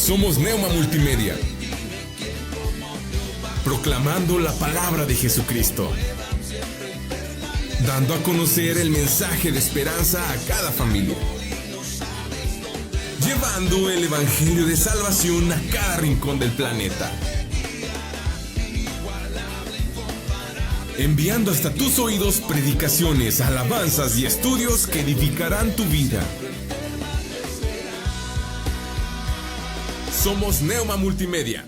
Somos Neuma Multimedia, proclamando la palabra de Jesucristo, dando a conocer el mensaje de esperanza a cada familia, llevando el evangelio de salvación a cada rincón del planeta, enviando hasta tus oídos predicaciones, alabanzas y estudios que edificarán tu vida. Somos Neuma Multimedia.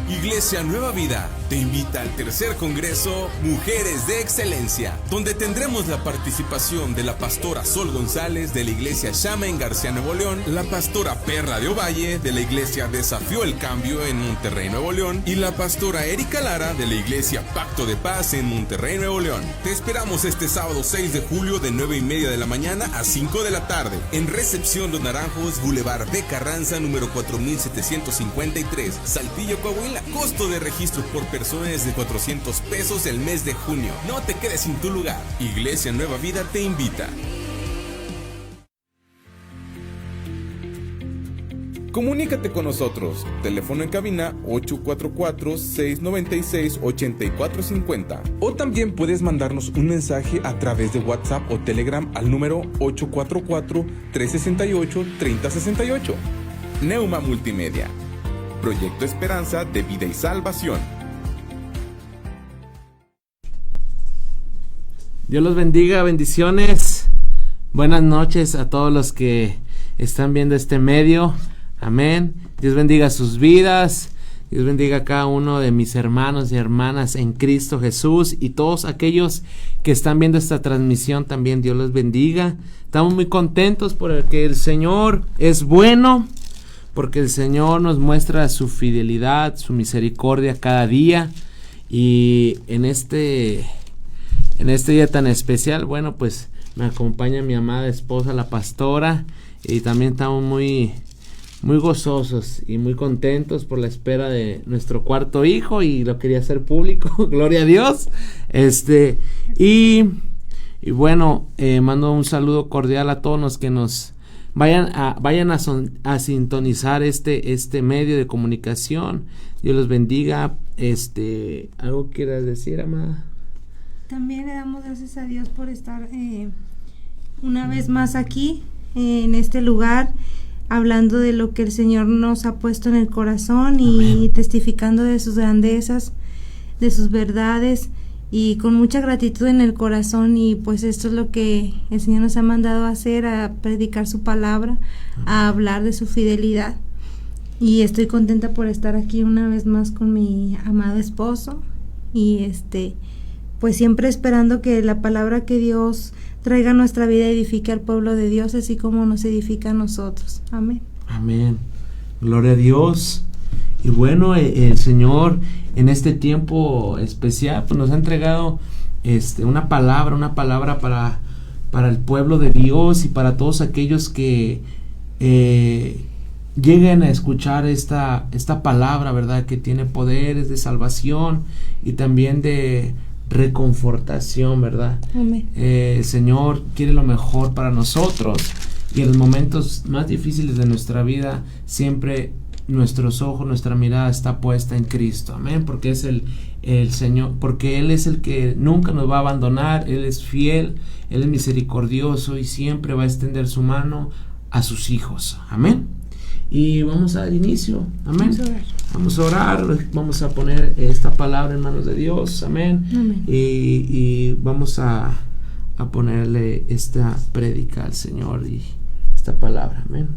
Iglesia Nueva Vida te invita al tercer congreso Mujeres de Excelencia, donde tendremos la participación de la pastora Sol González de la iglesia Shama en García, Nuevo León, la pastora Perla de Ovalle de la iglesia Desafió el Cambio en Monterrey, Nuevo León, y la pastora Erika Lara de la iglesia Pacto de Paz en Monterrey, Nuevo León. Te esperamos este sábado 6 de julio de 9:30 de la mañana a 5 de la tarde en Recepción Los Naranjos, Boulevard de Carranza, número 4753, Saltillo, Coahuila. Costo de registro por persona es de $400 el mes de junio. No te quedes sin tu lugar. Iglesia Nueva Vida te invita. Comunícate con nosotros. Teléfono en cabina 844-696-8450. O también puedes mandarnos un mensaje a través de WhatsApp o Telegram al número 844-368-3068. Neuma Multimedia. Proyecto Esperanza de Vida y Salvación. Dios los bendiga, bendiciones. Buenas noches a todos los que están viendo este medio. Amén. Dios bendiga sus vidas. Dios bendiga a cada uno de mis hermanos y hermanas en Cristo Jesús. Y todos aquellos que están viendo esta transmisión también, Dios los bendiga. Estamos muy contentos porque el Señor es bueno, porque el Señor nos muestra su fidelidad, su misericordia cada día. Y en este día tan especial, bueno, pues me acompaña mi amada esposa, la pastora, y también estamos muy gozosos y muy contentos por la espera de nuestro cuarto hijo, y lo quería hacer público, gloria a Dios. Y bueno, mando un saludo cordial a todos los que nos vayan a sintonizar este medio de comunicación. Dios los bendiga. ¿Algo quieras decir, amada? También le damos gracias a Dios por estar una vez más aquí en este lugar, hablando de lo que el Señor nos ha puesto en el corazón. Amén. Y testificando de sus grandezas, de sus verdades, y con mucha gratitud en el corazón. Y pues esto es lo que el Señor nos ha mandado a hacer, a predicar su palabra, a hablar de su fidelidad. Y estoy contenta por estar aquí una vez más con mi amado esposo, y pues siempre esperando que la palabra que Dios traiga a nuestra vida edifique al pueblo de Dios, así como nos edifica a nosotros. Amén. Amén. Gloria a Dios. Y bueno, el Señor en este tiempo especial pues nos ha entregado una palabra para el pueblo de Dios, y para todos aquellos que lleguen a escuchar esta palabra, ¿verdad? Que tiene poderes de salvación y también de reconfortación, ¿verdad? Amén. El Señor quiere lo mejor para nosotros, y en los momentos más difíciles de nuestra vida siempre nuestros ojos, nuestra mirada está puesta en Cristo. Amén. Porque es el Señor, porque Él es el que nunca nos va a abandonar. Él es fiel, Él es misericordioso y siempre va a extender su mano a sus hijos. Amén. Y vamos a dar inicio. Amén. Vamos a orar. Vamos a poner esta palabra en manos de Dios. Amén. Amén. Y vamos a ponerle esta prédica al Señor y esta palabra. Amén.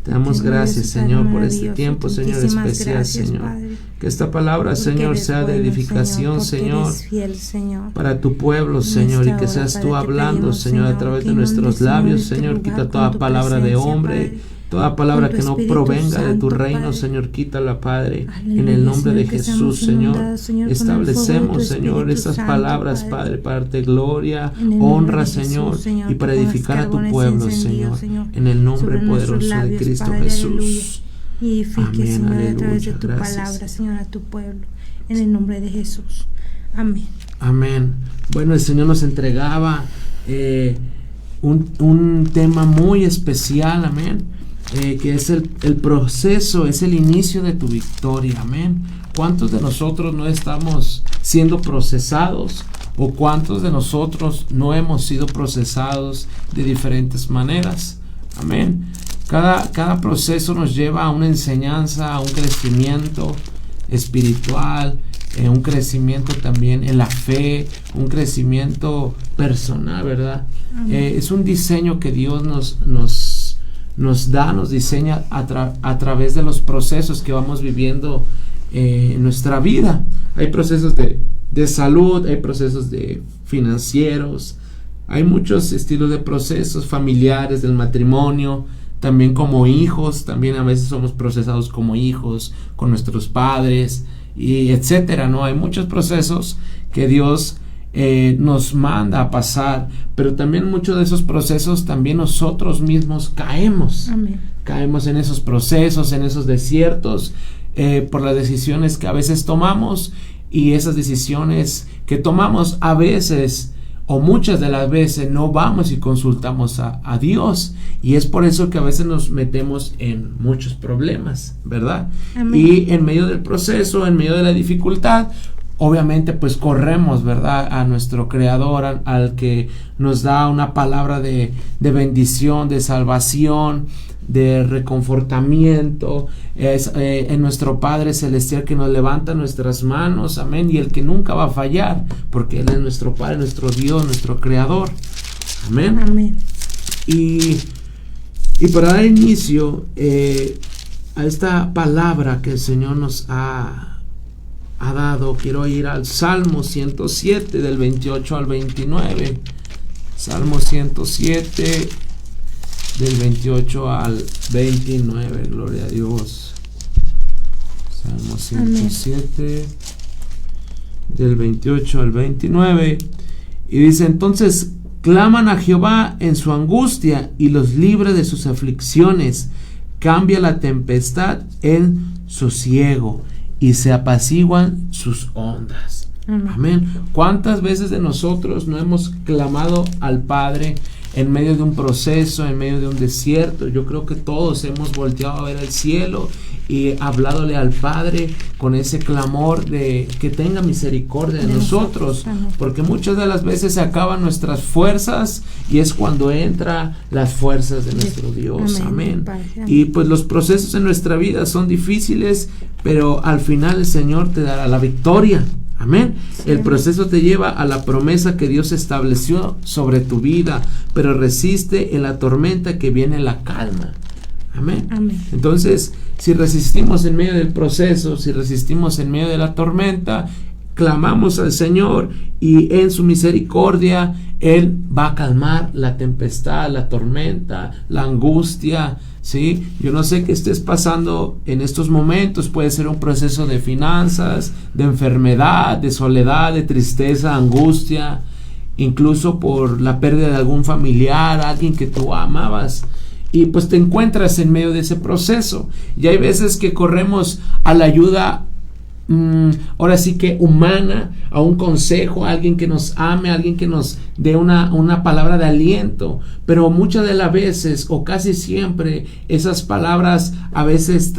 Te damos gracias, Señor, por este tiempo, Señor, especial, gracias, Señor. Padre, que esta palabra, Señor, sea de edificación, Señor, fiel, Señor, para tu pueblo, Señor, y que seas tú hablando, Señor, a través de nuestros labios, Señor. Quita toda palabra de hombre, toda palabra que no provenga de tu reino, Señor, quítala, Padre. En el nombre de Jesús, Señor, establecemos, Señor, estas palabras, Padre, para darte gloria, honra, Señor, y para edificar a tu pueblo, Señor, en el nombre poderoso de Cristo Jesús. Y edifique, Señor, a través de tu palabra, Señor, a tu pueblo, en el nombre de Jesús. Amén. Amén. Bueno, el Señor nos entregaba un tema muy especial, amén, que es el proceso, es el inicio de tu victoria, amén. ¿Cuántos de nosotros no estamos siendo procesados? ¿O cuántos de nosotros no hemos sido procesados de diferentes maneras? Amén. Cada proceso nos lleva a una enseñanza, a un crecimiento espiritual, un crecimiento también en la fe, un crecimiento personal, ¿verdad? Es un diseño que Dios nos diseña a través de los procesos que vamos viviendo en nuestra vida. Hay procesos de salud, hay procesos de financieros, hay muchos estilos de procesos familiares, del matrimonio, también como hijos, también a veces somos procesados como hijos, con nuestros padres, y etcétera, ¿no? Hay muchos procesos que Dios nos manda a pasar, pero también muchos de esos procesos también nosotros mismos caemos. Amén. Caemos en esos procesos, en esos desiertos, por las decisiones que a veces tomamos, y esas decisiones que tomamos a veces o muchas de las veces no vamos y consultamos a Dios, y es por eso que a veces nos metemos en muchos problemas, ¿verdad? Amén. Y en medio del proceso, en medio de la dificultad, obviamente pues corremos, ¿verdad?, a nuestro Creador, al que nos da una palabra de bendición, de salvación, de reconfortamiento. Es en nuestro Padre Celestial que nos levanta nuestras manos, amén, y el que nunca va a fallar, porque Él es nuestro Padre, nuestro Dios, nuestro Creador, amén. Amén. Y para dar inicio a esta palabra que el Señor nos ha dado, quiero ir al Salmo 107 del 28 al 29. Salmo 107 del 28 al 29, gloria a Dios. Salmo 107 Amén. Del 28 al 29, y dice: entonces claman a Jehová en su angustia y los libra de sus aflicciones, cambia la tempestad en sosiego y se apaciguan sus ondas. Amén. ¿Cuántas veces de nosotros no hemos clamado al Padre en medio de un proceso, en medio de un desierto? Yo creo que todos hemos volteado a ver al cielo y habladole al Padre con ese clamor de que tenga misericordia de nosotros, porque muchas de las veces se acaban nuestras fuerzas y es cuando entra las fuerzas de nuestro Dios. Amén. Y pues los procesos en nuestra vida son difíciles, pero al final el Señor te dará la victoria. Amén. Sí. El proceso te lleva a la promesa que Dios estableció sobre tu vida, pero resiste en la tormenta que viene la calma. Amén. Amén. Entonces, si resistimos en medio del proceso, si resistimos en medio de la tormenta, clamamos al Señor y en su misericordia Él va a calmar la tempestad, la tormenta, la angustia. ¿Sí? Yo no sé qué estés pasando en estos momentos. Puede ser un proceso de finanzas, de enfermedad, de soledad, de tristeza, angustia, incluso por la pérdida de algún familiar, alguien que tú amabas, y pues te encuentras en medio de ese proceso. Y hay veces que corremos a la ayuda ahora sí que humana, a un consejo, a alguien que nos ame, a alguien que nos dé una palabra de aliento, pero muchas de las veces o casi siempre esas palabras a veces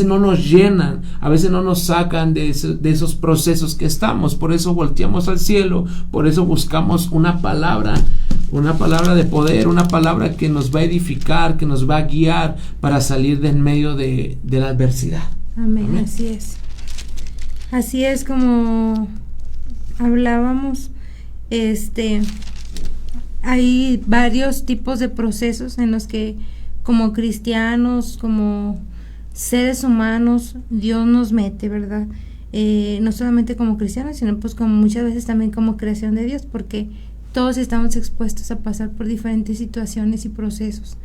no nos llenan, a veces no nos sacan de esos procesos que estamos. Por eso volteamos al cielo, por eso buscamos una palabra de poder, una palabra que nos va a edificar, que nos va a guiar para salir de en medio de la adversidad. Amén. Amén. Así es. Así es como hablábamos, hay varios tipos de procesos en los que como cristianos, como seres humanos, Dios nos mete, ¿verdad? No solamente como cristianos, sino pues como muchas veces también como creación de Dios, porque todos estamos expuestos a pasar por diferentes situaciones y procesos.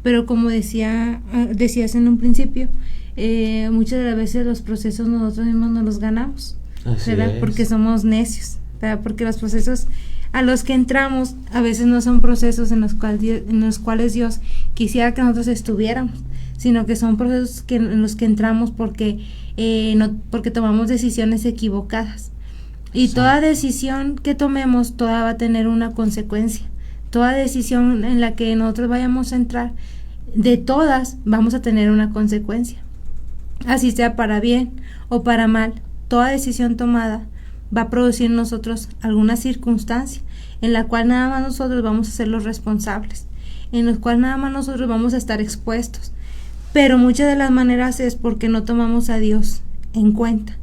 Pero como decías en un principio, muchas de las veces los procesos nosotros mismos no los ganamos, ¿verdad? Porque somos necios, ¿verdad? Porque los procesos a los que entramos a veces no son procesos en los cuales Dios quisiera que nosotros estuviéramos, sino que son procesos en los que entramos porque tomamos decisiones equivocadas. Y toda decisión que tomemos, toda va a tener una consecuencia. toda decisión en la que nosotros vayamos a entrar, de todas vamos a tener una consecuencia, así sea para bien o para mal. Toda decisión tomada va a producir en nosotros alguna circunstancia en la cual nada más nosotros vamos a ser los responsables, en los cual nada más nosotros vamos a estar expuestos. Pero muchas de las maneras es porque no tomamos a Dios en cuenta,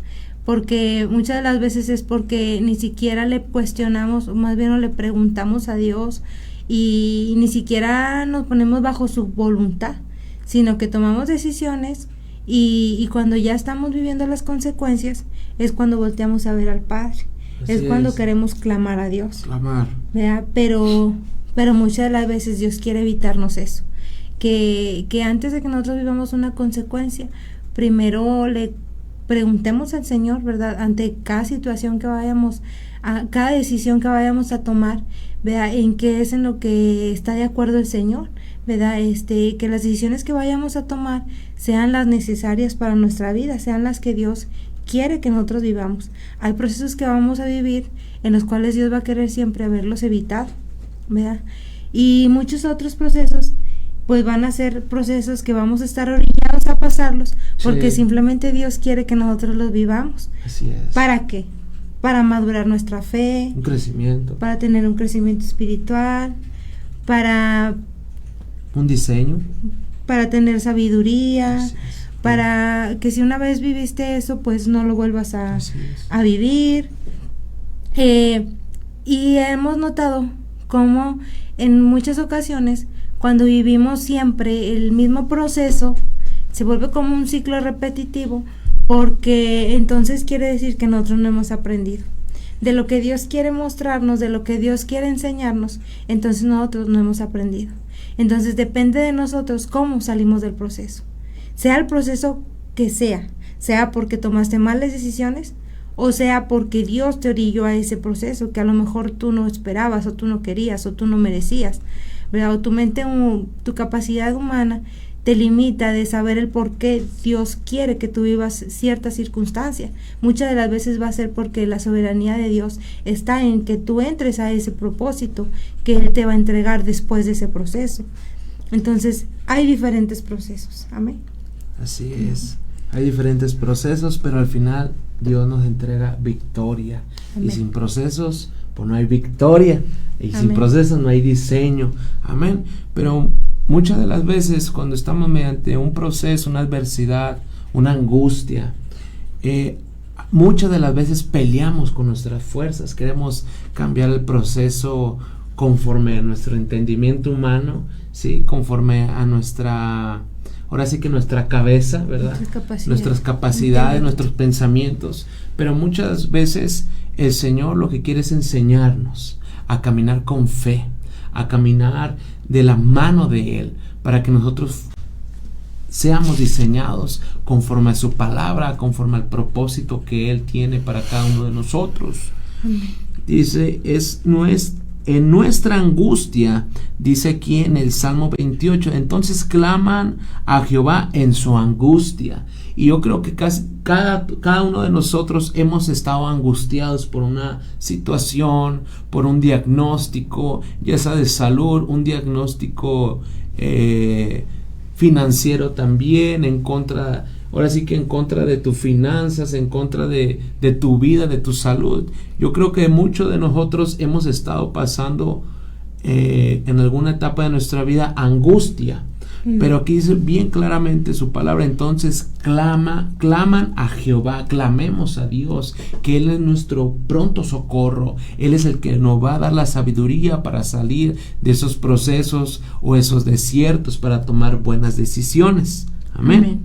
porque muchas de las veces es porque ni siquiera le cuestionamos, o más bien no le preguntamos a Dios, y ni siquiera nos ponemos bajo su voluntad, sino que tomamos decisiones y cuando ya estamos viviendo las consecuencias es cuando volteamos a ver al Padre. Es cuando queremos clamar a Dios, ¿verdad? Pero muchas de las veces Dios quiere evitarnos eso, que antes de que nosotros vivamos una consecuencia, primero le preguntemos al Señor, ¿verdad? Ante cada situación que vayamos a, cada decisión que vayamos a tomar, ¿verdad? En qué es en lo que está de acuerdo el Señor, ¿verdad? Que las decisiones que vayamos a tomar sean las necesarias para nuestra vida, sean las que Dios quiere que nosotros vivamos. Hay procesos que vamos a vivir en los cuales Dios va a querer siempre haberlos evitado, ¿verdad? Y muchos otros procesos pues van a ser procesos que vamos a estar orillados a pasarlos, porque simplemente Dios quiere que nosotros los vivamos. Así es. ¿Para qué? Para madurar nuestra fe, un crecimiento, para tener un crecimiento espiritual, para un diseño, para tener sabiduría, para que si una vez viviste eso, pues no lo vuelvas a vivir. Y hemos notado cómo en muchas ocasiones, cuando vivimos siempre el mismo proceso, se vuelve como un ciclo repetitivo, porque entonces quiere decir que nosotros no hemos aprendido de lo que Dios quiere mostrarnos, de lo que Dios quiere enseñarnos. Entonces nosotros no hemos aprendido. Entonces depende de nosotros cómo salimos del proceso, sea el proceso que sea porque tomaste malas decisiones, o sea porque Dios te orilló a ese proceso que a lo mejor tú no esperabas, o tú no querías, o tú no merecías, ¿verdad? O tu mente, tu capacidad humana te limita de saber el por qué Dios quiere que tú vivas cierta circunstancia. Muchas de las veces va a ser porque la soberanía de Dios está en que tú entres a ese propósito que Él te va a entregar después de ese proceso. Entonces, hay diferentes procesos. Amén. Así es. Hay diferentes procesos, pero al final Dios nos entrega victoria. Amén. Y sin procesos, pues no hay victoria. Y sin procesos no hay diseño. Amén. Pero muchas de las veces cuando estamos mediante un proceso, una adversidad, una angustia, muchas de las veces peleamos con nuestras fuerzas, queremos cambiar el proceso conforme a nuestro entendimiento humano, ¿sí? Conforme a nuestra, ahora sí que nuestra cabeza, ¿verdad? Nuestras capacidades, nuestros pensamientos, pero muchas veces el Señor lo que quiere es enseñarnos a caminar con fe, a caminar de la mano de Él, para que nosotros seamos diseñados conforme a su palabra, conforme al propósito que Él tiene para cada uno de nosotros. Dice, en nuestra angustia, dice aquí en el Salmo 28, entonces claman a Jehová en su angustia. Y yo creo que cada uno de nosotros hemos estado angustiados por una situación, por un diagnóstico, ya sea de salud, un diagnóstico financiero también, en contra de tus finanzas, en contra de tu vida, de tu salud. Yo creo que muchos de nosotros hemos estado pasando en alguna etapa de nuestra vida angustia. Pero aquí dice bien claramente su palabra, entonces claman a Jehová, clamemos a Dios, que Él es nuestro pronto socorro, Él es el que nos va a dar la sabiduría para salir de esos procesos o esos desiertos, para tomar buenas decisiones. Amén.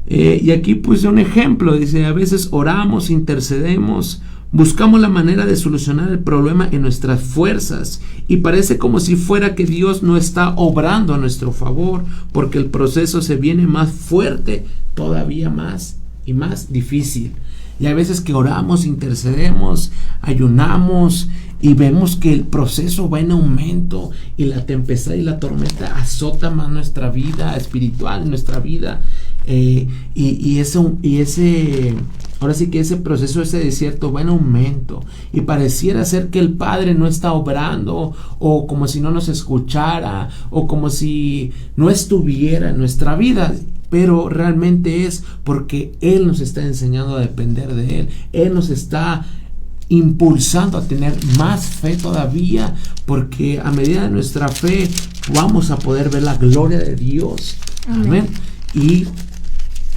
Y aquí puse un ejemplo, dice, a veces oramos, intercedemos, buscamos la manera de solucionar el problema en nuestras fuerzas y parece como si fuera que Dios no está obrando a nuestro favor, porque el proceso se viene más fuerte, todavía más y más difícil. Y hay veces que oramos, intercedemos, ayunamos y vemos que el proceso va en aumento y la tempestad y la tormenta azota más nuestra vida espiritual, nuestra vida y ese ahora sí que ese proceso, ese desierto va en aumento y pareciera ser que el Padre no está obrando, o como si no nos escuchara, o como si no estuviera en nuestra vida, pero realmente es porque Él nos está enseñando a depender de Él. Él nos está impulsando a tener más fe todavía, porque a medida de nuestra fe vamos a poder ver la gloria de Dios. Amén. Y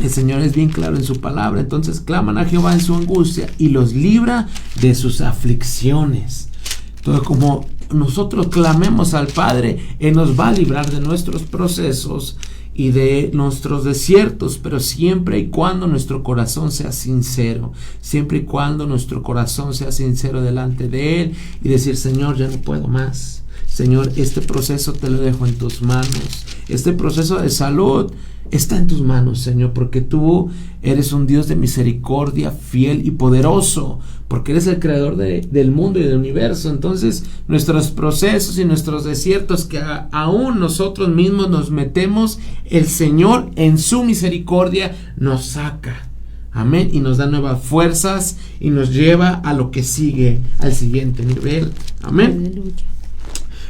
el Señor es bien claro en su palabra. Entonces claman a Jehová en su angustia y los libra de sus aflicciones. Entonces, como nosotros clamemos al Padre, Él nos va a librar de nuestros procesos y de nuestros desiertos, pero siempre y cuando nuestro corazón sea sincero, siempre y cuando nuestro corazón sea sincero delante de Él y decir: Señor, ya no puedo más. Señor, este proceso te lo dejo en tus manos. Este proceso de salud está en tus manos, Señor, porque tú eres un Dios de misericordia, fiel y poderoso, porque eres el creador del mundo y del universo. Entonces, nuestros procesos y nuestros desiertos que aún nosotros mismos nos metemos, el Señor en su misericordia nos saca. Amén. Y nos da nuevas fuerzas y nos lleva a lo que sigue, al siguiente nivel. Amén. Aleluya.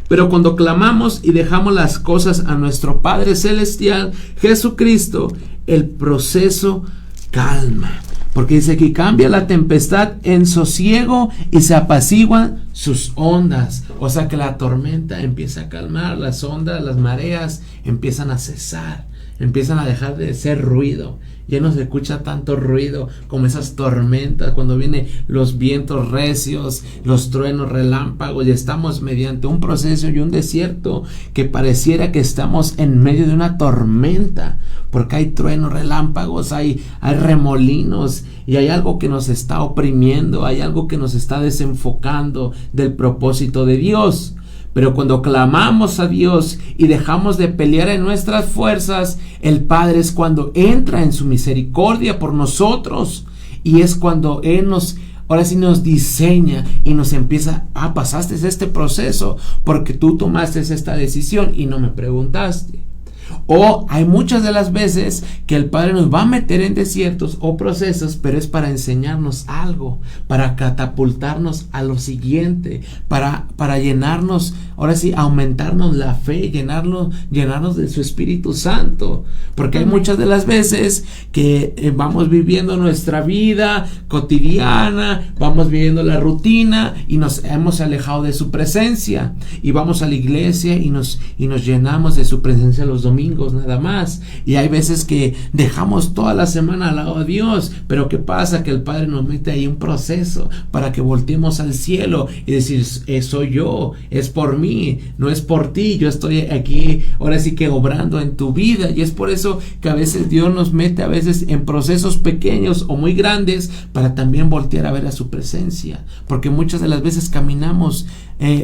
Pero cuando clamamos y dejamos las cosas a nuestro Padre Celestial, Jesucristo, el proceso calma. Porque dice que cambia la tempestad en sosiego y se apaciguan sus ondas. O sea que la tormenta empieza a calmar, las ondas, las mareas empiezan a cesar, empiezan a dejar de ser ruido. Ya no se escucha tanto ruido como esas tormentas, cuando vienen los vientos recios, los truenos, relámpagos, y estamos mediante un proceso y un desierto que pareciera que estamos en medio de una tormenta, porque hay truenos, relámpagos, hay remolinos, y hay algo que nos está oprimiendo, hay algo que nos está desenfocando del propósito de Dios. Pero cuando clamamos a Dios y dejamos de pelear en nuestras fuerzas, el Padre es cuando entra en su misericordia por nosotros, y es cuando Él ahora sí nos diseña y nos empieza: pasaste este proceso porque tú tomaste esta decisión y no me preguntaste. O hay muchas de las veces que el Padre nos va a meter en desiertos o procesos, pero es para enseñarnos algo, para catapultarnos a lo siguiente, para llenarnos, ahora sí, aumentarnos la fe, llenarnos de su Espíritu Santo. Porque hay muchas de las veces que vamos viviendo nuestra vida cotidiana, vamos viviendo la rutina y nos hemos alejado de su presencia, y vamos a la iglesia y nos llenamos de su presencia los domingos nada más, y hay veces que dejamos toda la semana al lado de Dios. Pero ¿qué pasa? Que el Padre nos mete ahí un proceso para que volteemos al cielo y decir: soy yo, es por mí, no es por ti, yo estoy aquí ahora sí que obrando en tu vida. Y es por eso que a veces Dios nos mete a veces en procesos pequeños o muy grandes, para también voltear a ver a su presencia, porque muchas de las veces caminamos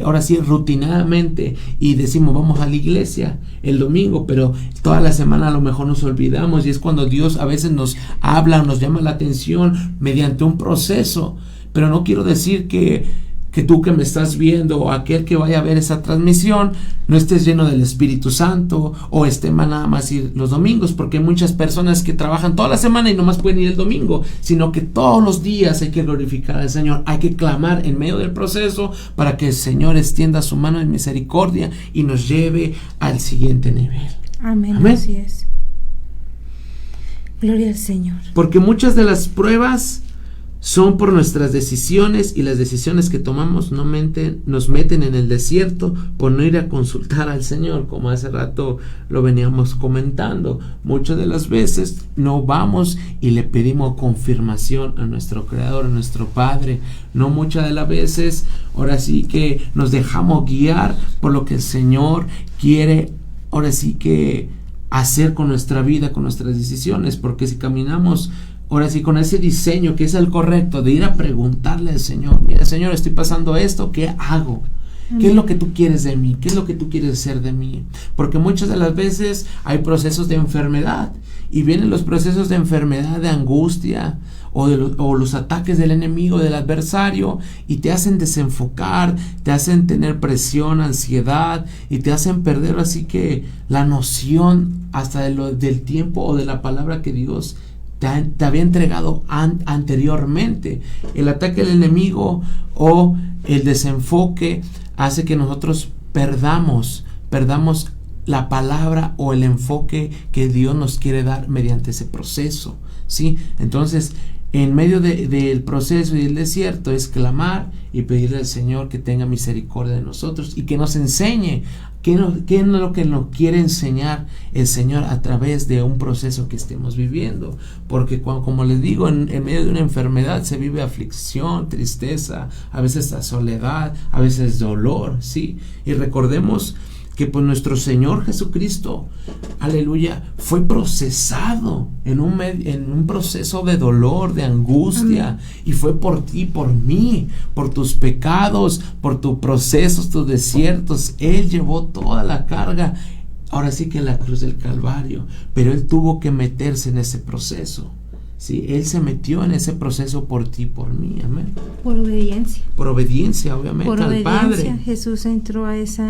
ahora sí rutinadamente y decimos: vamos a la iglesia el domingo, pero toda la semana a lo mejor nos olvidamos, y es cuando Dios a veces nos habla, nos llama la atención mediante un proceso. Pero no quiero decir que tú que me estás viendo, o aquel que vaya a ver esa transmisión, no estés lleno del Espíritu Santo, o esté nada más ir los domingos, porque hay muchas personas que trabajan toda la semana y nomás pueden ir el domingo, sino que todos los días hay que glorificar al Señor, hay que clamar en medio del proceso para que el Señor extienda su mano de misericordia y nos lleve al siguiente nivel. Amén. Amén. Así es. Gloria al Señor. Porque muchas de las pruebas son por nuestras decisiones, y las decisiones que tomamos nos meten en el desierto por no ir a consultar al Señor, como hace rato lo veníamos comentando. Muchas de las veces no vamos y le pedimos confirmación a nuestro Creador, a nuestro Padre. No muchas de las veces, ahora sí que nos dejamos guiar por lo que el Señor quiere, ahora sí que hacer con nuestra vida, con nuestras decisiones. Porque si caminamos ahora sí con ese diseño que es el correcto, de ir a preguntarle al Señor: mira, Señor, estoy pasando esto, ¿qué hago? ¿Qué es lo que tú quieres de mí? ¿Qué es lo que tú quieres hacer de mí? Porque muchas de las veces hay procesos de enfermedad, y vienen los procesos de enfermedad, de angustia, o los ataques del enemigo, del adversario, y te hacen desenfocar, te hacen tener presión, ansiedad, y te hacen perder así que la noción hasta del tiempo o de la palabra que Dios te había entregado anteriormente. El ataque del enemigo o el desenfoque hace que nosotros perdamos la palabra o el enfoque que Dios nos quiere dar mediante ese proceso, ¿sí? Entonces, en medio del proceso y del desierto es clamar y pedirle al Señor que tenga misericordia de nosotros y que nos enseñe qué es lo que nos quiere enseñar el Señor a través de un proceso que estemos viviendo. Porque como les digo, en medio de una enfermedad se vive aflicción, tristeza, a veces la soledad, a veces dolor, ¿sí? Y recordemos que pues nuestro Señor Jesucristo, aleluya, fue procesado en un proceso de dolor, de angustia, y fue por ti, por mí, por tus pecados, por tus procesos, tus desiertos. Él llevó toda la carga, ahora sí que en la cruz del Calvario, pero Él tuvo que meterse en ese proceso. Sí, Él se metió en ese proceso por ti, por mí, amén. Por obediencia. Por obediencia, obviamente, por al obediencia, Padre. Jesús entró a ese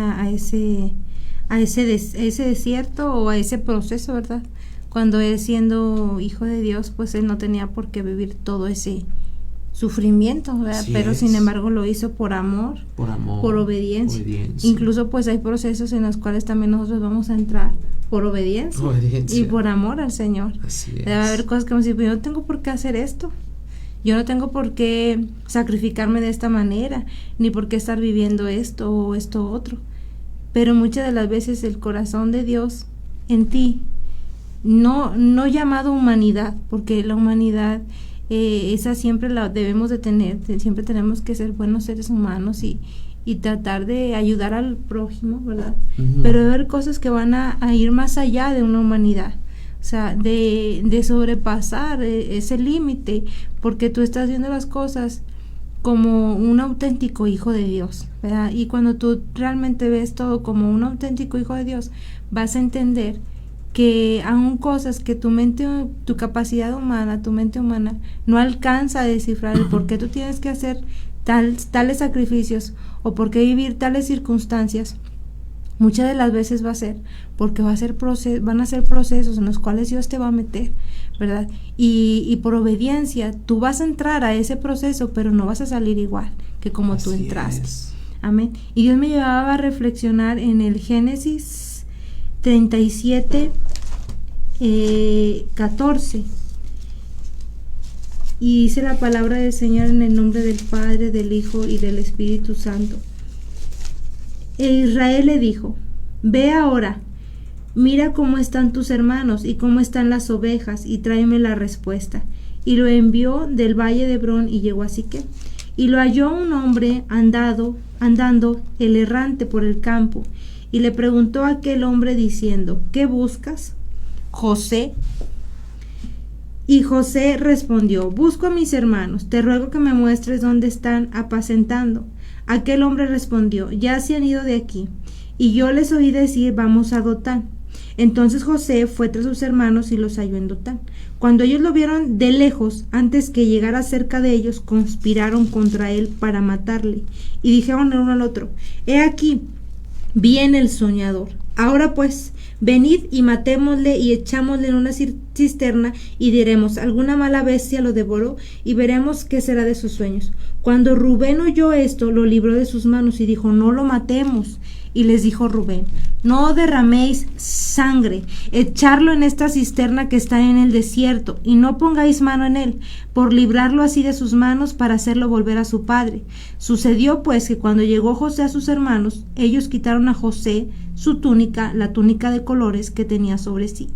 desierto o a ese proceso, ¿verdad? Cuando Él, siendo hijo de Dios, pues Él no tenía por qué vivir todo ese sufrimiento, ¿verdad? Así pero es. Sin embargo lo hizo por amor, por obediencia. Incluso pues hay procesos en los cuales también nosotros vamos a entrar por obediencia. Y por amor al Señor. Así es. Debe haber cosas que me dicen, yo no tengo por qué hacer esto, yo no tengo por qué sacrificarme de esta manera, ni por qué estar viviendo esto o esto otro, pero muchas de las veces el corazón de Dios en ti, no llamado humanidad, porque la humanidad esa siempre la debemos de tener, siempre tenemos que ser buenos seres humanos y tratar de ayudar al prójimo, ¿verdad? Uh-huh. Pero debe haber cosas que van a ir más allá de una humanidad, o sea, de sobrepasar ese límite, porque tú estás viendo las cosas como un auténtico hijo de Dios, ¿verdad? Y cuando tú realmente ves todo como un auténtico hijo de Dios, vas a entender que aún cosas que tu mente, tu capacidad humana, tu mente humana no alcanza a descifrar el por qué tú tienes que hacer tales sacrificios o por qué vivir tales circunstancias, muchas de las veces va a ser porque van a ser procesos en los cuales Dios te va a meter, ¿verdad? Y por obediencia tú vas a entrar a ese proceso, pero no vas a salir igual que como así tú entraste. Amén. Y Dios me llevaba a reflexionar en el Génesis 37, 14. Y dice la palabra del Señor en el nombre del Padre, del Hijo y del Espíritu Santo. Israel le dijo: ve ahora, mira cómo están tus hermanos y cómo están las ovejas, y tráeme la respuesta. Y lo envió del valle de Hebrón y llegó a Siquem. Y lo halló un hombre andando el errante por el campo. Y le preguntó a aquel hombre diciendo: ¿qué buscas? José. Y José respondió: busco a mis hermanos, te ruego que me muestres dónde están apacentando. Aquel hombre respondió: ya se han ido de aquí, y yo les oí decir: vamos a Dotán. Entonces José fue tras sus hermanos y los halló en Dotán. Cuando ellos lo vieron de lejos, antes que llegara cerca de ellos, conspiraron contra él para matarle. Y dijeron el uno al otro: he aquí, viene el soñador. Ahora pues, venid y matémosle y echámosle en una cisterna y diremos: alguna mala bestia lo devoró, y veremos qué será de sus sueños. Cuando Rubén oyó esto, lo libró de sus manos y dijo: no lo matemos. Y les dijo Rubén: no derraméis sangre, echarlo en esta cisterna que está en el desierto, y no pongáis mano en él, por librarlo así de sus manos, para hacerlo volver a su padre. Sucedió pues que cuando llegó José a sus hermanos, ellos quitaron a José su túnica, la túnica de colores que tenía sobre sí,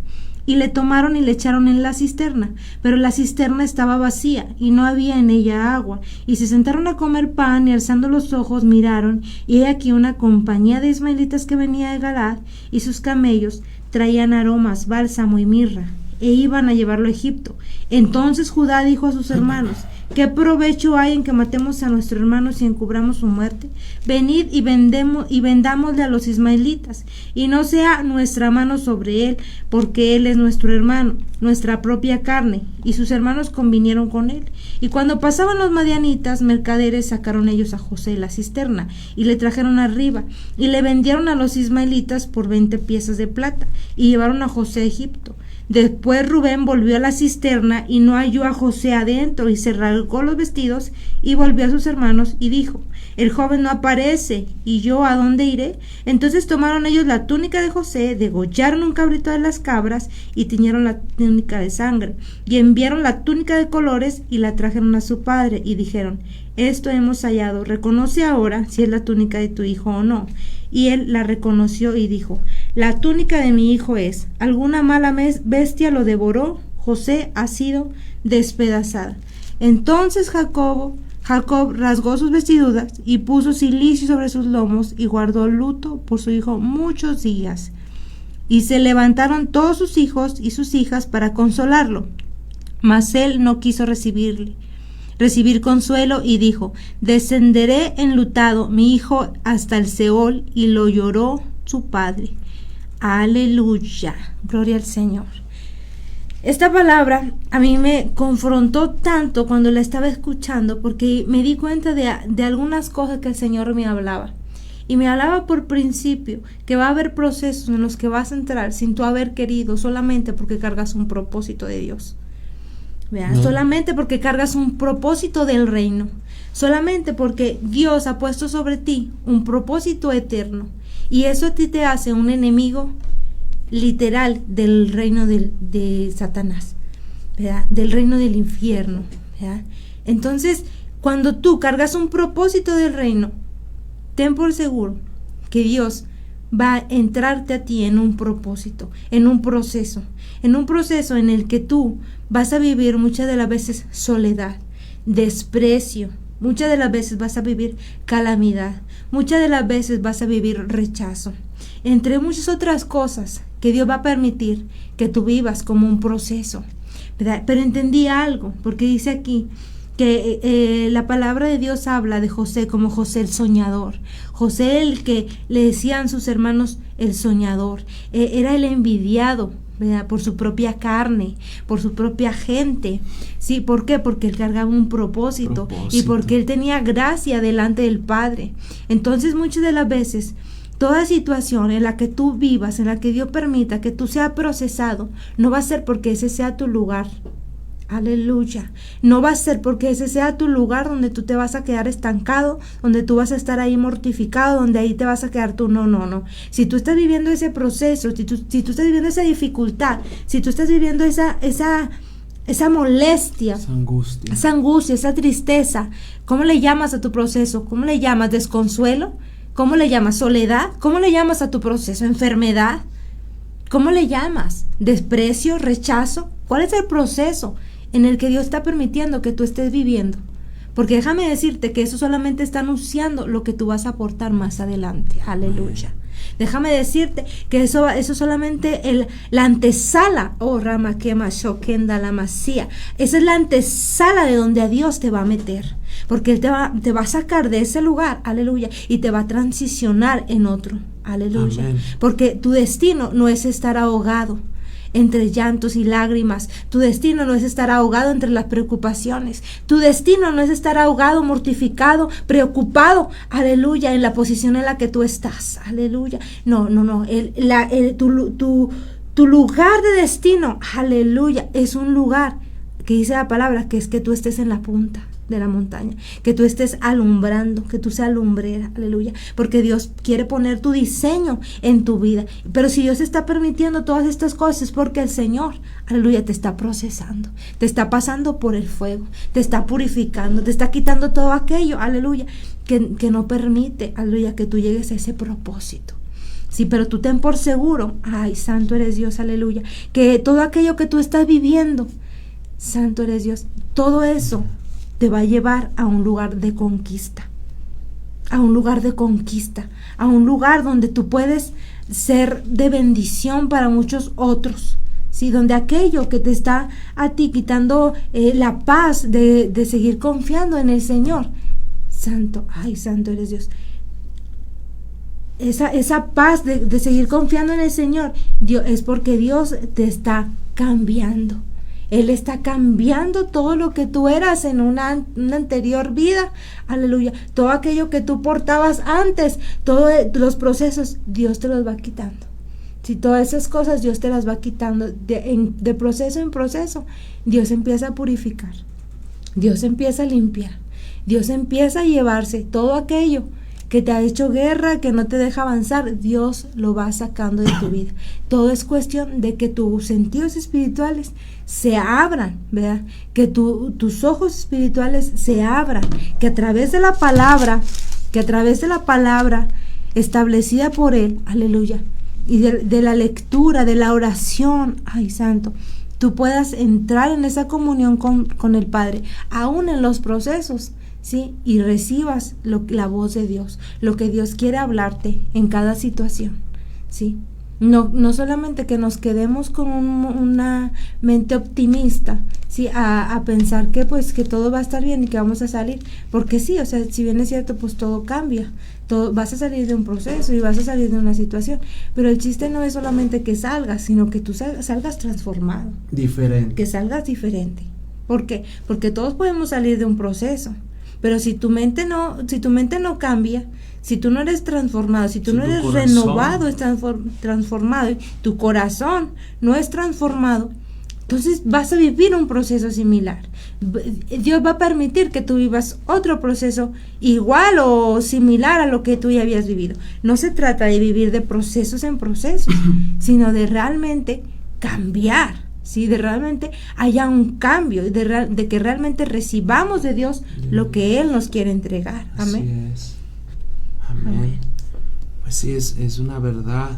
y le tomaron y le echaron en la cisterna, pero la cisterna estaba vacía y no había en ella agua, y se sentaron a comer pan, y alzando los ojos miraron, y he aquí una compañía de ismaelitas que venía de Galaad, y sus camellos traían aromas, bálsamo y mirra, e iban a llevarlo a Egipto. Entonces Judá dijo a sus hermanos: ¿Qué provecho hay en que matemos a nuestro hermano si encubramos su muerte? Venid y vendámosle a los ismaelitas, y no sea nuestra mano sobre él, porque él es nuestro hermano, nuestra propia carne. Y sus hermanos convinieron con él. Y cuando pasaban los madianitas, mercaderes, sacaron ellos a José de la cisterna, y le trajeron arriba, y le vendieron a los ismaelitas por 20 piezas de plata, y llevaron a José a Egipto. Después Rubén volvió a la cisterna y no halló a José adentro, y se rasgó los vestidos y volvió a sus hermanos y dijo: el joven no aparece, ¿y yo a dónde iré? Entonces tomaron ellos la túnica de José, degollaron un cabrito de las cabras y tiñeron la túnica de sangre, y enviaron la túnica de colores y la trajeron a su padre y dijeron: esto hemos hallado, reconoce ahora si es la túnica de tu hijo o no. Y él la reconoció y dijo: la túnica de mi hijo es. ¿Alguna mala bestia lo devoró? José ha sido despedazada. Entonces Jacob rasgó sus vestiduras y puso cilicio sobre sus lomos y guardó luto por su hijo muchos días. Y se levantaron todos sus hijos y sus hijas para consolarlo, mas él no quiso recibir consuelo y dijo: descenderé enlutado mi hijo hasta el Seol. Y lo lloró su padre. Aleluya, gloria al Señor. Esta palabra a mí me confrontó tanto cuando la estaba escuchando, porque me di cuenta de algunas cosas que el Señor me hablaba. Y me hablaba por principio que va a haber procesos en los que vas a entrar sin tú haber querido, solamente porque cargas un propósito de Dios. No. Solamente porque cargas un propósito del reino, solamente porque Dios ha puesto sobre ti un propósito eterno, y eso a ti te hace un enemigo literal del reino de Satanás, ¿verdad? Del reino del infierno, ¿verdad? Entonces, cuando tú cargas un propósito del reino, ten por seguro que Dios va a entrarte a ti en un propósito, en un proceso en el que tú vas a vivir muchas de las veces soledad, desprecio, muchas de las veces vas a vivir calamidad, muchas de las veces vas a vivir rechazo, entre muchas otras cosas que Dios va a permitir que tú vivas como un proceso, ¿verdad? Pero entendí algo, porque dice aquí que la palabra de Dios habla de José como José el soñador, José el que le decían sus hermanos el soñador, era el envidiado, ¿verdad? Por su propia carne, por su propia gente. ¿Sí? ¿Por qué? Porque él cargaba un propósito y porque él tenía gracia delante del Padre. Entonces, muchas de las veces, toda situación en la que tú vivas, en la que Dios permita que tú seas procesado, no va a ser porque ese sea tu lugar. Aleluya. No va a ser porque ese sea tu lugar donde tú te vas a quedar estancado, donde tú vas a estar ahí mortificado, donde ahí te vas a quedar tú. No. Si tú estás viviendo ese proceso, si tú estás viviendo esa dificultad, si tú estás viviendo esa molestia, esa angustia, esa tristeza, ¿cómo le llamas a tu proceso? ¿Cómo le llamas? ¿Desconsuelo? ¿Cómo le llamas? ¿Soledad? ¿Cómo le llamas a tu proceso? ¿Enfermedad? ¿Cómo le llamas? ¿Desprecio? ¿Rechazo? ¿Cuál es el proceso en el que Dios está permitiendo que tú estés viviendo? Porque déjame decirte que eso solamente está anunciando lo que tú vas a aportar más adelante. Aleluya. Déjame decirte que eso solamente la antesala, Rama Kema Shokenda la Masía, esa es la antesala de donde a Dios te va a meter, porque Él te va a sacar de ese lugar, aleluya, y te va a transicionar en otro, aleluya. Amén. Porque tu destino no es estar ahogado entre llantos y lágrimas. Tu destino no es estar ahogado entre las preocupaciones. Tu destino no es estar ahogado, mortificado, preocupado, aleluya, en la posición en la que tú estás, aleluya. No. Tu lugar de destino, aleluya, es un lugar que dice la palabra que es que tú estés en la punta de la montaña, que tú estés alumbrando, que tú seas lumbrera, aleluya, porque Dios quiere poner tu diseño en tu vida. Pero si Dios está permitiendo todas estas cosas es porque el Señor, aleluya, te está procesando, te está pasando por el fuego, te está purificando, te está quitando todo aquello, aleluya, que no permite, aleluya, que tú llegues a ese propósito. Sí, pero tú ten por seguro, ay, santo eres Dios, aleluya, que todo aquello que tú estás viviendo, santo eres Dios, todo eso te va a llevar a un lugar de conquista, a un lugar donde tú puedes ser de bendición para muchos otros, ¿sí? Donde aquello que te está a ti quitando la paz de seguir confiando en el Señor. Santo, ay, santo eres Dios. Esa paz de seguir confiando en el Señor, es porque Dios te está cambiando. Él está cambiando todo lo que tú eras en una anterior vida. Aleluya. Todo aquello que tú portabas antes, todos los procesos, Dios te los va quitando. Si todas esas cosas Dios te las va quitando de proceso en proceso, Dios empieza a purificar. Dios empieza a limpiar. Dios empieza a llevarse todo aquello que te ha hecho guerra, que no te deja avanzar. Dios lo va sacando de tu vida. Todo es cuestión de que tus sentidos espirituales se abran, ¿verdad? Que tus ojos espirituales se abran, que a través de la palabra, establecida por Él, aleluya, y de la lectura, de la oración, ay, santo, tú puedas entrar en esa comunión con el Padre, aún en los procesos, ¿sí? Y recibas la voz de Dios, lo que Dios quiere hablarte en cada situación, ¿sí? No solamente que nos quedemos con una mente optimista, ¿sí? A pensar que todo va a estar bien y que vamos a salir, porque sí, o sea, si bien es cierto, pues todo cambia, vas a salir de un proceso y vas a salir de una situación, pero el chiste no es solamente que salgas, sino que tú salgas transformado, diferente, que salgas diferente. ¿Por qué? Porque todos podemos salir de un proceso, pero si tu mente no cambia, si tú no eres transformado, si tú no eres renovado, es transformado, y tu corazón no es transformado, entonces vas a vivir un proceso similar. Dios va a permitir que tú vivas otro proceso igual o similar a lo que tú ya habías vivido. No se trata de vivir de procesos en procesos, sino de realmente cambiar. Sí, de realmente haya un cambio, de que realmente recibamos de Dios lo que Él nos quiere entregar. Amén. Así es. Amén. Pues sí, es una verdad,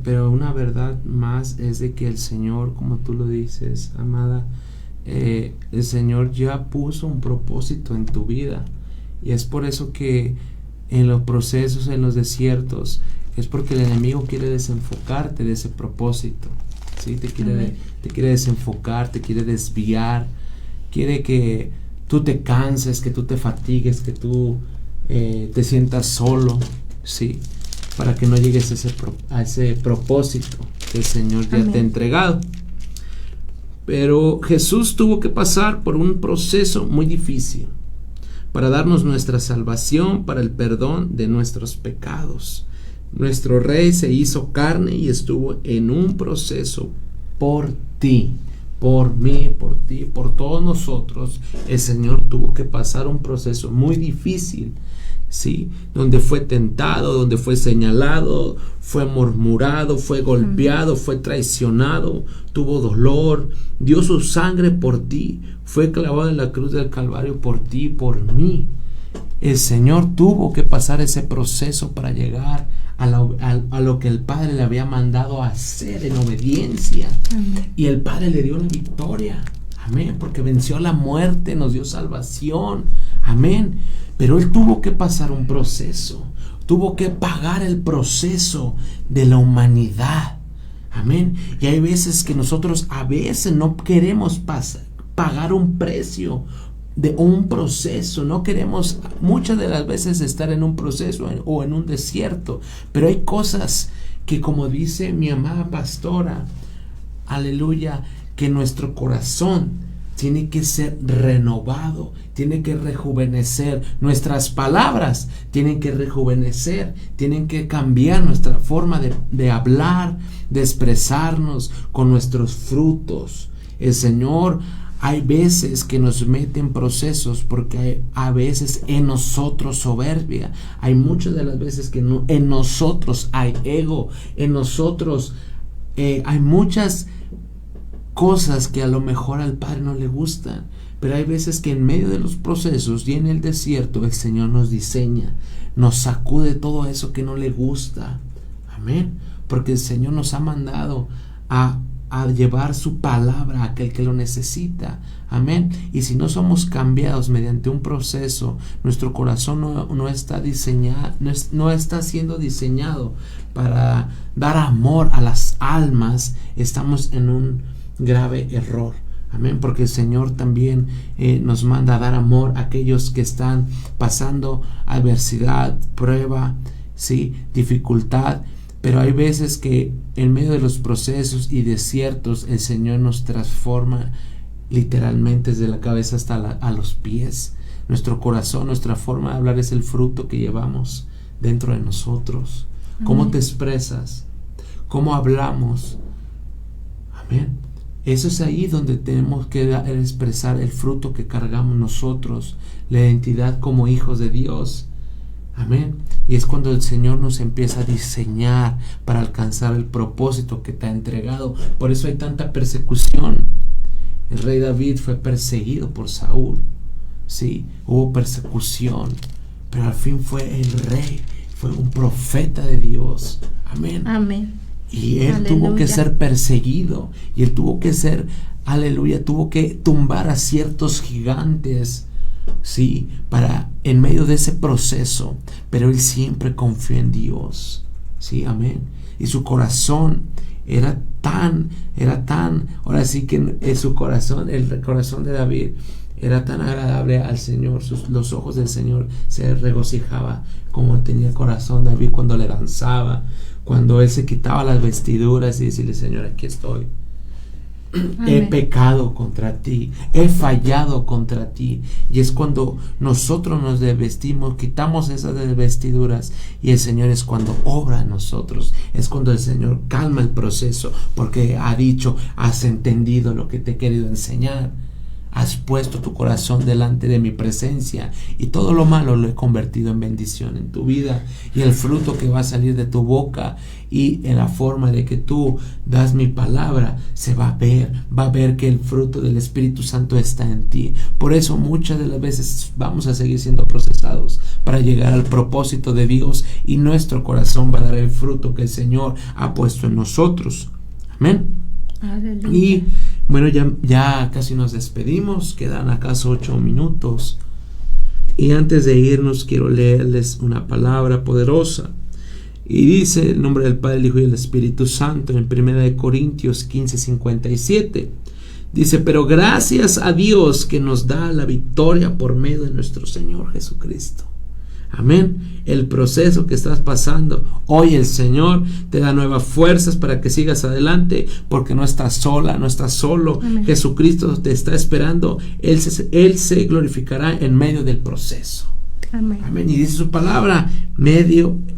pero una verdad más es de que el Señor, como tú lo dices, amada, el Señor ya puso un propósito en tu vida, y es por eso que en los procesos, en los desiertos, es porque el enemigo quiere desenfocarte de ese propósito. ¿Sí? Te quiere desenfocar, te quiere desviar, quiere que tú te canses, que tú te fatigues, que tú te sientas solo, ¿sí? Para que no llegues a ese propósito que el Señor ya te ha entregado. Pero Jesús tuvo que pasar por un proceso muy difícil para darnos nuestra salvación, para el perdón de nuestros pecados. Nuestro Rey se hizo carne y estuvo en un proceso por ti, por mí, por ti, por todos nosotros. El Señor tuvo que pasar un proceso muy difícil, ¿sí? Donde fue tentado, donde fue señalado, fue murmurado, fue golpeado, fue traicionado, tuvo dolor, dio su sangre por ti, fue clavado en la cruz del Calvario por ti, por mí. El Señor tuvo que pasar ese proceso para llegar a lo que el Padre le había mandado a hacer en obediencia. Amén. Y el Padre le dio la victoria. Amén. Porque venció la muerte, nos dio salvación. Amén. Pero Él tuvo que pasar un proceso. Tuvo que pagar el proceso de la humanidad. Amén. Y hay veces que nosotros no queremos pagar un precio de un proceso. No queremos muchas de las veces estar en un proceso o en un desierto, pero hay cosas que, como dice mi amada pastora, aleluya, que nuestro corazón tiene que ser renovado, tiene que rejuvenecer, nuestras palabras tienen que rejuvenecer, tienen que cambiar nuestra forma de hablar, de expresarnos con nuestros frutos. El Señor, hay veces que nos mete en procesos porque hay a veces en nosotros soberbia. Hay muchas de las veces que en nosotros hay ego. En nosotros hay muchas cosas que a lo mejor al Padre no le gustan. Pero hay veces que en medio de los procesos y en el desierto el Señor nos diseña, nos sacude todo eso que no le gusta. Amén. Porque el Señor nos ha mandado a a llevar su palabra a aquel que lo necesita. Amén. Y si no somos cambiados mediante un proceso, nuestro corazón no está diseñado, no está siendo diseñado para dar amor a las almas, estamos en un grave error. Amén, porque el Señor también nos manda a dar amor a aquellos que están pasando adversidad, prueba, sí, dificultad. Pero hay veces que en medio de los procesos y desiertos el Señor nos transforma literalmente desde la cabeza hasta a los pies. Nuestro corazón, nuestra forma de hablar es el fruto que llevamos dentro de nosotros. ¿Cómo te expresas? ¿Cómo hablamos? Amén. Eso es ahí donde tenemos que expresar el fruto que cargamos nosotros, la identidad como hijos de Dios. Amén. Y es cuando el Señor nos empieza a diseñar para alcanzar el propósito que te ha entregado. Por eso hay tanta persecución. El rey David fue perseguido por Saúl. Sí, hubo persecución, pero al fin fue el rey, fue un profeta de Dios. Amén. Amén. Y él tuvo que ser perseguido, y él tuvo que ser, aleluya, tuvo que tumbar a ciertos gigantes, sí, para en medio de ese proceso, pero él siempre confió en Dios, sí, amén. Y su corazón era tan, ahora sí que su corazón, el corazón de David era tan agradable al Señor, los ojos del Señor se regocijaba como tenía el corazón de David cuando le danzaba, cuando él se quitaba las vestiduras y decirle: Señor, aquí estoy. Amén. He pecado contra ti, he fallado contra ti. Y es cuando nosotros nos desvestimos, quitamos esas vestiduras, y el Señor es cuando obra en nosotros. Es cuando el Señor calma el proceso, porque ha dicho: has entendido lo que te he querido enseñar, has puesto tu corazón delante de mi presencia, y todo lo malo lo he convertido en bendición en tu vida. Y el fruto que va a salir de tu boca y en la forma de que tú das mi palabra, se va a ver que el fruto del Espíritu Santo está en ti. Por eso muchas de las veces vamos a seguir siendo procesados para llegar al propósito de Dios, y nuestro corazón va a dar el fruto que el Señor ha puesto en nosotros. Amén. Aleluya. Y bueno, ya casi nos despedimos, quedan acaso 8 minutos, y antes de irnos quiero leerles una palabra poderosa, y dice el nombre del Padre, el Hijo y el Espíritu Santo en 1 Corintios 15:57. Dice: pero gracias a Dios que nos da la victoria por medio de nuestro Señor Jesucristo. Amén. El proceso que estás pasando, hoy el Señor te da nuevas fuerzas para que sigas adelante, porque no estás sola, no estás solo. Amén. Jesucristo te está esperando. Él se glorificará en medio del proceso. Amén. Amén. Y dice su palabra: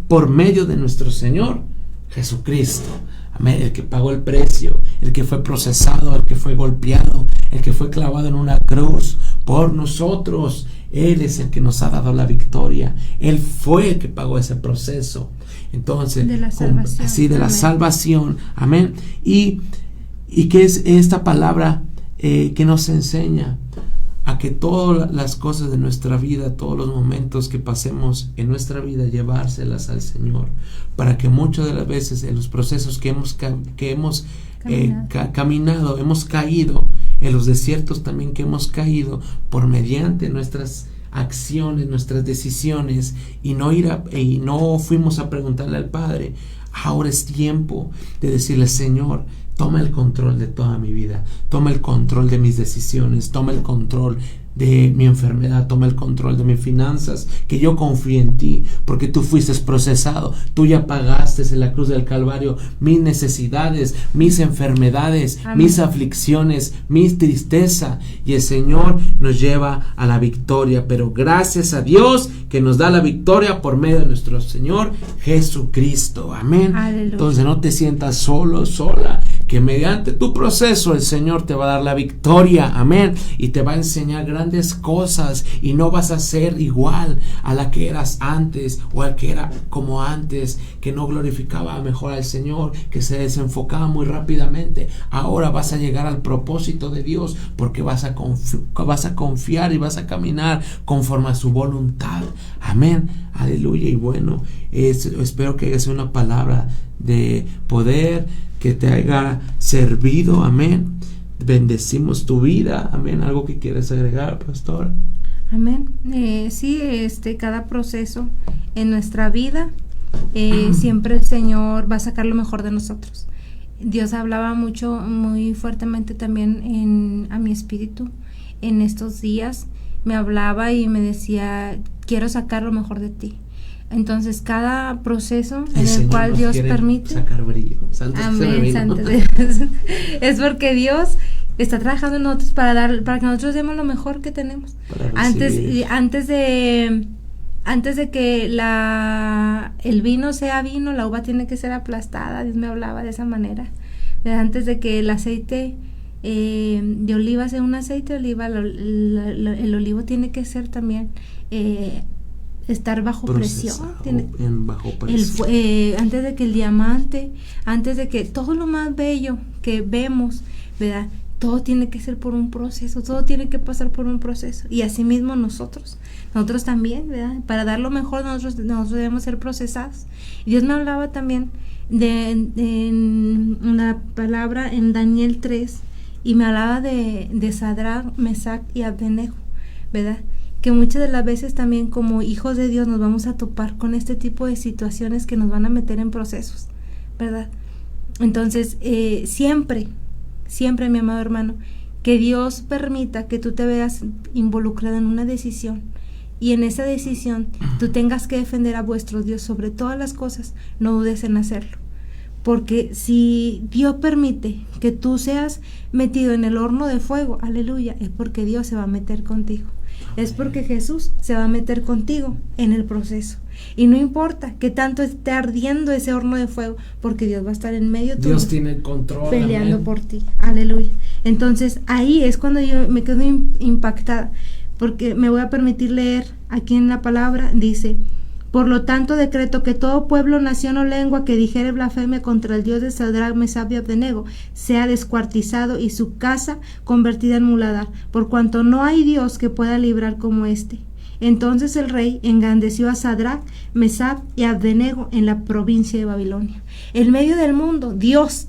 por medio de nuestro Señor Jesucristo. Amén. El que pagó el precio, el que fue procesado, el que fue golpeado, el que fue clavado en una cruz por nosotros. Él es el que nos ha dado la victoria. Él fue el que pagó ese proceso. Entonces, de la salvación. Así, de la salvación. Amén. Y que es esta palabra que nos enseña a que todas las cosas de nuestra vida, todos los momentos que pasemos en nuestra vida, llevárselas al Señor, para que muchas de las veces en los procesos que hemos caminado, hemos caído, en los desiertos también que hemos caído, por mediante nuestras acciones, nuestras decisiones, y no fuimos a preguntarle al Padre. Ahora es tiempo de decirle: Señor, toma el control de toda mi vida, toma el control de mis decisiones, toma el control de mi enfermedad, toma el control de mis finanzas, que yo confío en ti, porque tú fuiste procesado, tú ya pagaste en la cruz del Calvario mis necesidades, mis enfermedades, amén, mis aflicciones, mi tristeza, y el Señor nos lleva a la victoria. Pero gracias a Dios que nos da la victoria por medio de nuestro Señor Jesucristo. Amén. Aleluya. Entonces no te sientas solo, sola, que mediante tu proceso el Señor te va a dar la victoria. Amén. Y te va a enseñar grandes cosas, y no vas a ser igual a la que eras antes, o al que era como antes, que no glorificaba mejor al Señor, que se desenfocaba muy rápidamente. Ahora vas a llegar al propósito de Dios, porque vas a confiar y vas a caminar conforme a su voluntad. Amén, aleluya. Y bueno, espero que haya sido una palabra de poder que te haya servido. Amén. Bendecimos tu vida. Amén. ¿Algo que quieres agregar, pastor? Amén. Sí, cada proceso en nuestra vida, siempre el Señor va a sacar lo mejor de nosotros. Dios hablaba muy fuertemente también a mi espíritu en estos días. Me hablaba y me decía, quiero sacar lo mejor de ti. Entonces, cada proceso en el cual Dios permite sacar brillo. Amén, santo Dios. Es porque Dios está trabajando en nosotros para que nosotros demos lo mejor que tenemos. Antes de que el vino sea vino, la uva tiene que ser aplastada. Dios me hablaba de esa manera. Antes de que el aceite de oliva sea un aceite de oliva, el olivo tiene que ser también estar bajo presión. Bajo presión. Antes de que el diamante, antes de que todo lo más bello que vemos, ¿verdad? Todo tiene que ser por un proceso, todo tiene que pasar por un proceso. Y así mismo nosotros también, ¿verdad? Para dar lo mejor, nosotros debemos ser procesados. Y Dios me hablaba también de una palabra en Daniel 3, y me hablaba de Sadrach, Mesach y Abednego, ¿verdad? Que muchas de las veces también como hijos de Dios nos vamos a topar con este tipo de situaciones que nos van a meter en procesos, ¿verdad? Entonces, siempre, mi amado hermano, que Dios permita que tú te veas involucrado en una decisión, y en esa decisión tú tengas que defender a vuestro Dios sobre todas las cosas. No dudes en hacerlo, porque si Dios permite que tú seas metido en el horno de fuego, aleluya, es porque Dios se va a meter contigo. Es porque Jesús se va a meter contigo en el proceso. Y no importa que tanto esté ardiendo ese horno de fuego, porque Dios va a estar en medio tuyo. Dios tiene el control. Peleando amén. por ti. Aleluya. Entonces ahí es cuando yo me quedo impactada, porque me voy a permitir leer aquí en la palabra. Dice: por lo tanto decreto que todo pueblo, nación o lengua que dijere blasfemia contra el Dios de Sadrach, Mesach y Abednego sea descuartizado y su casa convertida en muladar, por cuanto no hay Dios que pueda librar como este. Entonces el rey engrandeció a Sadrach, Mesach y Abednego en la provincia de Babilonia. En medio del mundo, Dios,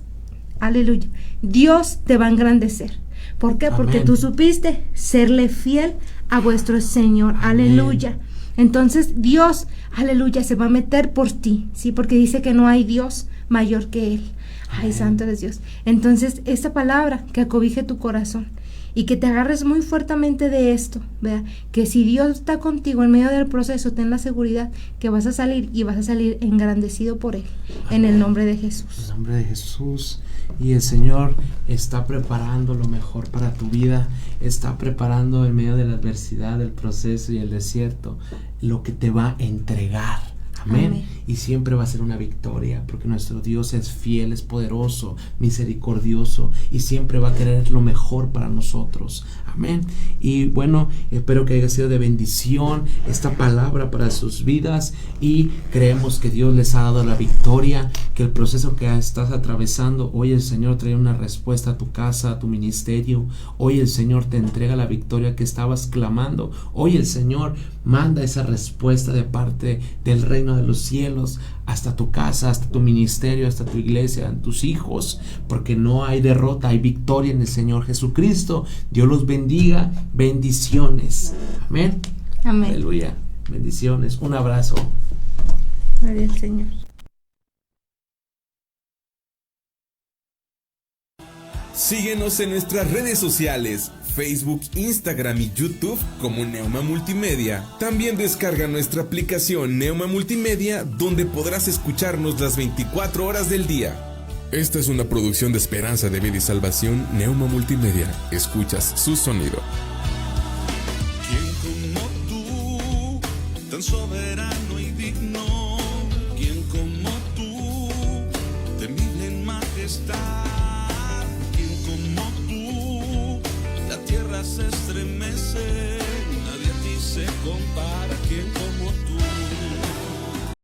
aleluya, Dios te va a engrandecer. ¿Por qué? Amén. Porque tú supiste serle fiel a vuestro Señor. Amén. Aleluya. Entonces Dios, aleluya, se va a meter por ti, ¿sí? Porque dice que no hay Dios mayor que Él. Ay, santo eres Dios. Entonces, esta palabra que acobije tu corazón y que te agarres muy fuertemente de esto, ¿verdad? Que si Dios está contigo en medio del proceso, ten la seguridad que vas a salir, y vas a salir engrandecido por Él. Amén. En el nombre de Jesús. En el nombre de Jesús. Y el Señor está preparando lo mejor para tu vida. Está preparando en medio de la adversidad, del proceso y el desierto, lo que te va a entregar. Amén. Amén. Y siempre va a ser una victoria, porque nuestro Dios es fiel, es poderoso, misericordioso, y siempre va a querer lo mejor para nosotros. Amén. Y bueno, espero que haya sido de bendición esta palabra para sus vidas, y creemos que Dios les ha dado la victoria, que el proceso que estás atravesando, hoy el Señor trae una respuesta a tu casa, a tu ministerio. Hoy el Señor te entrega la victoria que estabas clamando. Hoy el Señor manda esa respuesta de parte del reino de los cielos hasta tu casa, hasta tu ministerio, hasta tu iglesia, tus hijos, porque no hay derrota, hay victoria en el Señor Jesucristo. Dios los bendiga. Bendiciones. Amén. Amén. Aleluya. Bendiciones. Un abrazo. Gloria al Señor. Síguenos en nuestras redes sociales, Facebook, Instagram y YouTube como Neuma Multimedia. También descarga nuestra aplicación Neuma Multimedia, donde podrás escucharnos las 24 horas del día. Esta es una producción de Esperanza de Vida y Salvación, Neuma Multimedia. Escuchas su sonido. ¿Quién como tú, tan soberano y digno? ¿Quién como tú, temible en majestad? Se estremece, nadie a ti se compara. ¿Quién